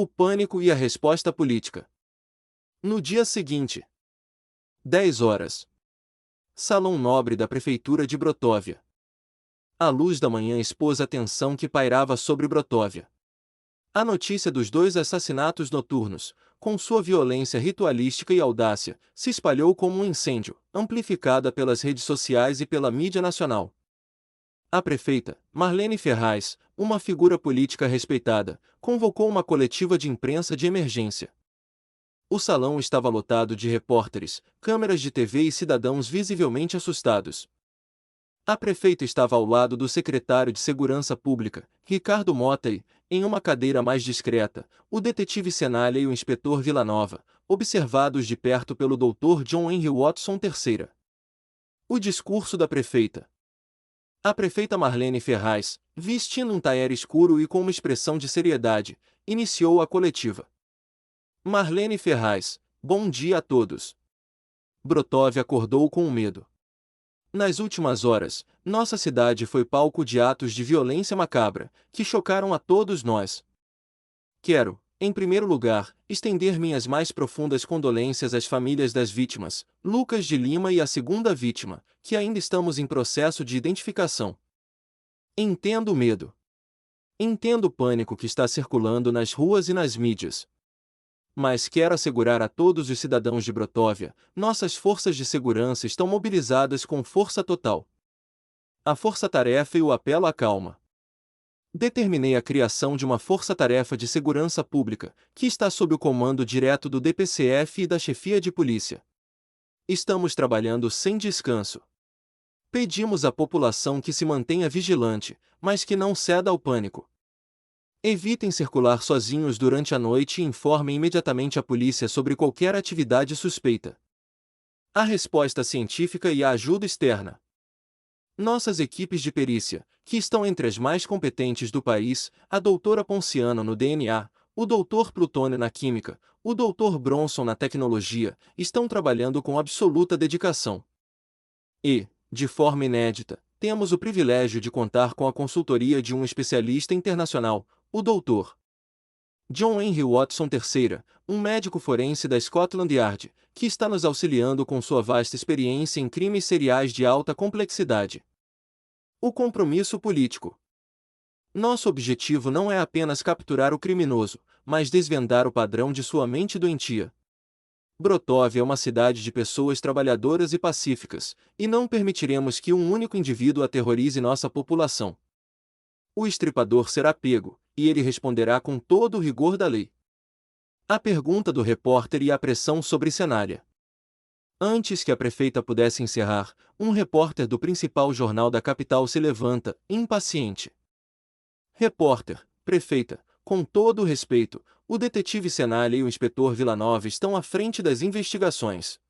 O pânico e a resposta política. No dia seguinte, 10 horas. Salão nobre da Prefeitura de Brotóvia. A luz da manhã expôs a tensão que pairava sobre Brotóvia. A notícia dos 2 assassinatos noturnos, com sua violência ritualística e audácia, se espalhou como um incêndio, amplificada pelas redes sociais e pela mídia nacional. A prefeita, Marlene Ferraz, uma figura política respeitada, convocou uma coletiva de imprensa de emergência. O salão estava lotado de repórteres, câmeras de TV e cidadãos visivelmente assustados. A prefeita estava ao lado do secretário de Segurança Pública, Ricardo Mota e, em uma cadeira mais discreta, o detetive Senalha e o inspetor Villanova, observados de perto pelo Dr. John Henry Watson III. O discurso da prefeita. A prefeita Marlene Ferraz, vestindo um taier escuro e com uma expressão de seriedade, iniciou a coletiva. Marlene Ferraz, bom dia a todos. Brotóvia acordou com medo. Nas últimas horas, nossa cidade foi palco de atos de violência macabra, que chocaram a todos nós. Quero, em primeiro lugar, estender minhas mais profundas condolências às famílias das vítimas, Lucas de Lima e à segunda vítima, que ainda estamos em processo de identificação. Entendo o medo. Entendo o pânico que está circulando nas ruas e nas mídias. Mas quero assegurar a todos os cidadãos de Brotóvia, nossas forças de segurança estão mobilizadas com força total. A força-tarefa e o apelo à calma. Determinei a criação de uma força-tarefa de segurança pública, que está sob o comando direto do DPCF e da chefia de polícia. Estamos trabalhando sem descanso. Pedimos à população que se mantenha vigilante, mas que não ceda ao pânico. Evitem circular sozinhos durante a noite e informem imediatamente a polícia sobre qualquer atividade suspeita. A resposta científica e a ajuda externa. Nossas equipes de perícia, que estão entre as mais competentes do país, a doutora Ponciano no DNA, o doutor Plutônio na química, o doutor Bronson na tecnologia, estão trabalhando com absoluta dedicação. E, de forma inédita, temos o privilégio de contar com a consultoria de um especialista internacional, o Dr. John Henry Watson III, um médico forense da Scotland Yard, que está nos auxiliando com sua vasta experiência em crimes seriais de alta complexidade. O compromisso político. Nosso objetivo não é apenas capturar o criminoso, mas desvendar o padrão de sua mente doentia. Brotóvia é uma cidade de pessoas trabalhadoras e pacíficas, e não permitiremos que um único indivíduo aterrorize nossa população. O estripador será pego, e ele responderá com todo o rigor da lei. A pergunta do repórter e a pressão sobre Senalha. Antes que a prefeita pudesse encerrar, um repórter do principal jornal da capital se levanta, impaciente. Repórter, prefeita, com todo o respeito, o detetive Senalha e o inspetor Villanova estão à frente das investigações.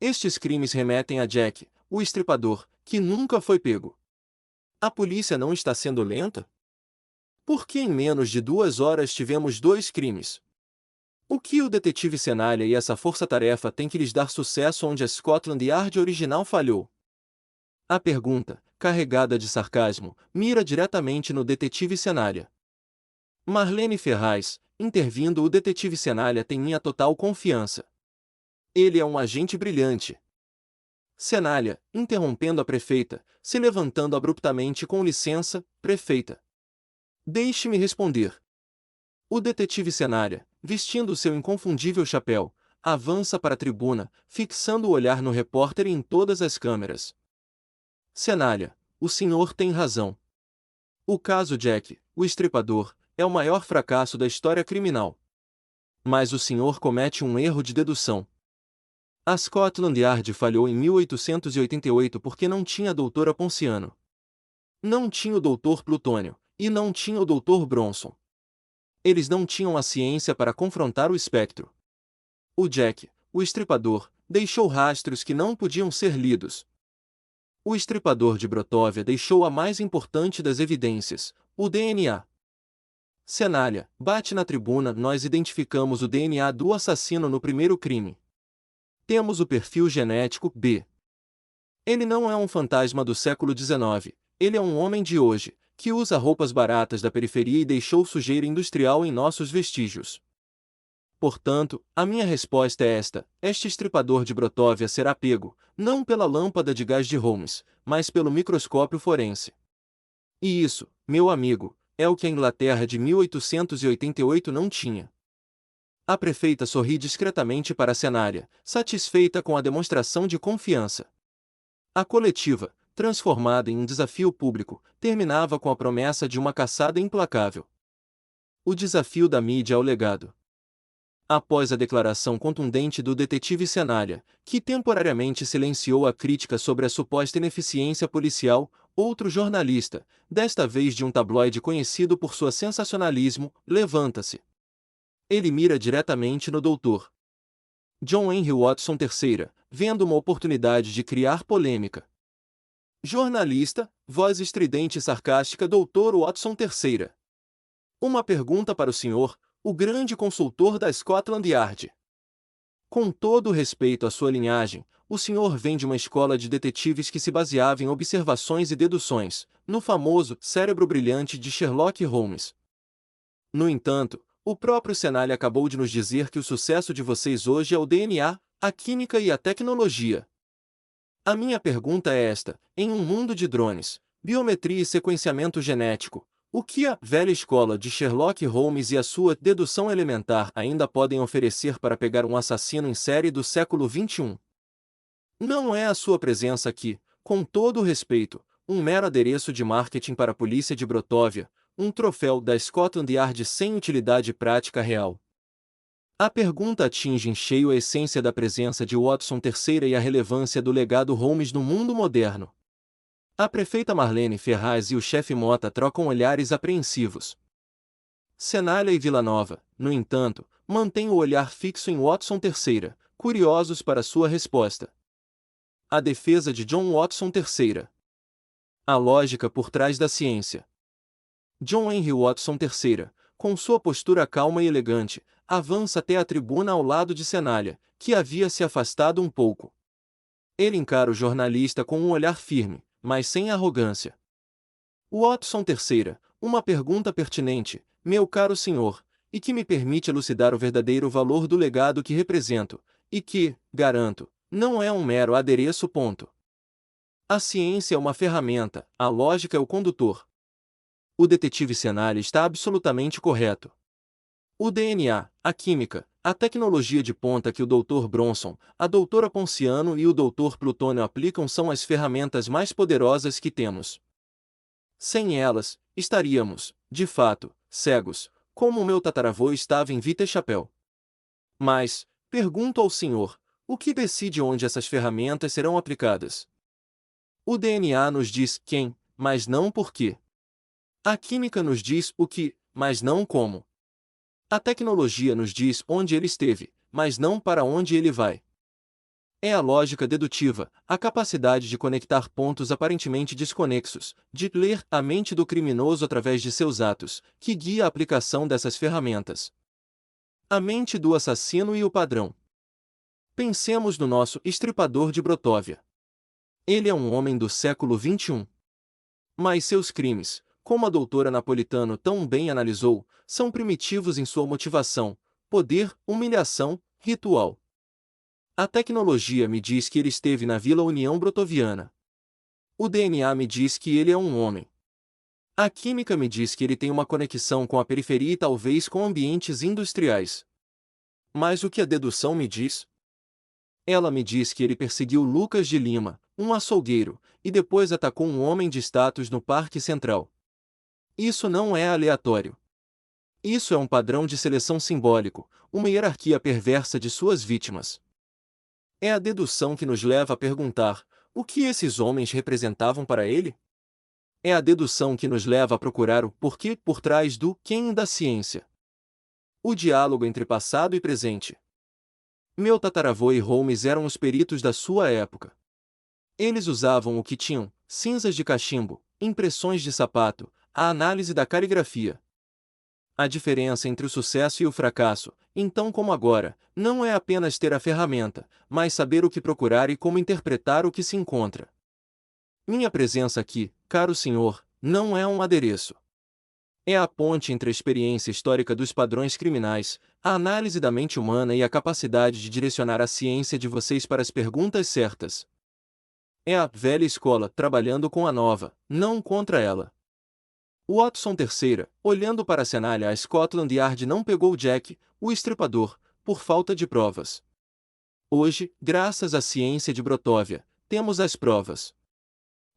Estes crimes remetem a Jack, o estripador, que nunca foi pego. A polícia não está sendo lenta? Por que em menos de 2 horas tivemos 2 crimes? O que o detetive Senalha e essa força-tarefa têm que lhes dar sucesso onde a Scotland Yard original falhou? A pergunta, carregada de sarcasmo, mira diretamente no detetive Senalha. Marlene Ferraz, intervindo, o detetive Senalha tem minha total confiança. Ele é um agente brilhante. Senalha, interrompendo a prefeita, se levantando abruptamente: com licença, prefeita. Deixe-me responder. O detetive Senalha, vestindo seu inconfundível chapéu, avança para a tribuna, fixando o olhar no repórter e em todas as câmeras. Senalha, o senhor tem razão. O caso Jack, o estripador, é o maior fracasso da história criminal. Mas o senhor comete um erro de dedução. A Scotland Yard falhou em 1888 porque não tinha a doutora Ponciano. Não tinha o doutor Plutônio, e não tinha o doutor Bronson. Eles não tinham a ciência para confrontar o espectro. O Jack, o estripador, deixou rastros que não podiam ser lidos. O estripador de Brotóvia deixou a mais importante das evidências, o DNA. Senalha, bate na tribuna: nós identificamos o DNA do assassino no primeiro crime. Temos o perfil genético B. Ele não é um fantasma do século XIX, ele é um homem de hoje, que usa roupas baratas da periferia e deixou sujeira industrial em nossos vestígios. Portanto, a minha resposta é esta: este estripador de Brotóvia será pego, não pela lâmpada de gás de Holmes, mas pelo microscópio forense. E isso, meu amigo, é o que a Inglaterra de 1888 não tinha. A prefeita sorri discretamente para a cenária, satisfeita com a demonstração de confiança. A coletiva, transformada em um desafio público, terminava com a promessa de uma caçada implacável. O desafio da mídia ao legado. Após a declaração contundente do detetive Cenária, que temporariamente silenciou a crítica sobre a suposta ineficiência policial, outro jornalista, desta vez de um tabloide conhecido por seu sensacionalismo, levanta-se. Ele mira diretamente no Dr. John Henry Watson III, vendo uma oportunidade de criar polêmica. Jornalista, voz estridente e sarcástica Dr. Watson III. Uma pergunta para o senhor, o grande consultor da Scotland Yard. Com todo o respeito à sua linhagem, o senhor vem de uma escola de detetives que se baseava em observações e deduções, no famoso cérebro brilhante de Sherlock Holmes. No entanto, o próprio Senali acabou de nos dizer que o sucesso de vocês hoje é o DNA, a química e a tecnologia. A minha pergunta é esta: em um mundo de drones, biometria e sequenciamento genético, o que a velha escola de Sherlock Holmes e a sua dedução elementar ainda podem oferecer para pegar um assassino em série do século XXI? Não é a sua presença aqui, com todo o respeito, um mero adereço de marketing para a polícia de Brotóvia, um troféu da Scotland Yard sem utilidade prática real. A pergunta atinge em cheio a essência da presença de Watson III e a relevância do legado Holmes no mundo moderno. A prefeita Marlene Ferraz e o chefe Mota trocam olhares apreensivos. Cenália e Villanova, no entanto, mantêm o olhar fixo em Watson III, curiosos para sua resposta. A defesa de John Watson III. A lógica por trás da ciência. John Henry Watson III, com sua postura calma e elegante, avança até a tribuna ao lado de Cenália, que havia se afastado um pouco. Ele encara o jornalista com um olhar firme, mas sem arrogância. Watson III, uma pergunta pertinente, meu caro senhor, e que me permite elucidar o verdadeiro valor do legado que represento, e que, garanto, não é um mero adereço. A ciência é uma ferramenta, a lógica é o condutor. O detetive Cenália está absolutamente correto. O DNA, a química, a tecnologia de ponta que o Dr. Bronson, a doutora Ponciano e o Dr. Plutônio aplicam são as ferramentas mais poderosas que temos. Sem elas, estaríamos, de fato, cegos, como o meu tataravô estava em Vita Chapéu. Mas, pergunto ao senhor, o que decide onde essas ferramentas serão aplicadas? O DNA nos diz quem, mas não por quê. A química nos diz o que, mas não como. A tecnologia nos diz onde ele esteve, mas não para onde ele vai. É a lógica dedutiva, a capacidade de conectar pontos aparentemente desconexos, de ler a mente do criminoso através de seus atos, que guia a aplicação dessas ferramentas. A mente do assassino e o padrão. Pensemos no nosso estripador de Brotóvia. Ele é um homem do século XXI. Mas seus crimes, como a doutora Napolitano tão bem analisou, são primitivos em sua motivação, poder, humilhação, ritual. A tecnologia me diz que ele esteve na Vila União Brotoviana. O DNA me diz que ele é um homem. A química me diz que ele tem uma conexão com a periferia e talvez com ambientes industriais. Mas o que a dedução me diz? Ela me diz que ele perseguiu Lucas de Lima, um açougueiro, e depois atacou um homem de status no Parque Central. Isso não é aleatório. Isso é um padrão de seleção simbólico, uma hierarquia perversa de suas vítimas. É a dedução que nos leva a perguntar: o que esses homens representavam para ele? É a dedução que nos leva a procurar o porquê por trás do quem da ciência. O diálogo entre passado e presente. Meu tataravô e Holmes eram os peritos da sua época. Eles usavam o que tinham: cinzas de cachimbo, impressões de sapato, a análise da caligrafia. A diferença entre o sucesso e o fracasso, então como agora, não é apenas ter a ferramenta, mas saber o que procurar e como interpretar o que se encontra. Minha presença aqui, caro senhor, não é um adereço. É a ponte entre a experiência histórica dos padrões criminais, a análise da mente humana e a capacidade de direcionar a ciência de vocês para as perguntas certas. É a velha escola trabalhando com a nova, não contra ela. Watson III, olhando para a cenária a Scotland Yard não pegou Jack, o estripador, por falta de provas. Hoje, graças à ciência de Brotóvia, temos as provas.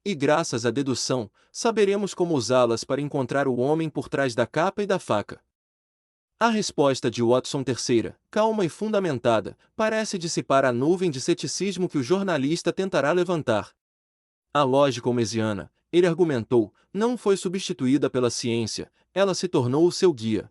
E graças à dedução, saberemos como usá-las para encontrar o homem por trás da capa e da faca. A resposta de Watson III, calma e fundamentada, parece dissipar a nuvem de ceticismo que o jornalista tentará levantar. A lógica homesiana, ele argumentou, não foi substituída pela ciência, ela se tornou o seu guia.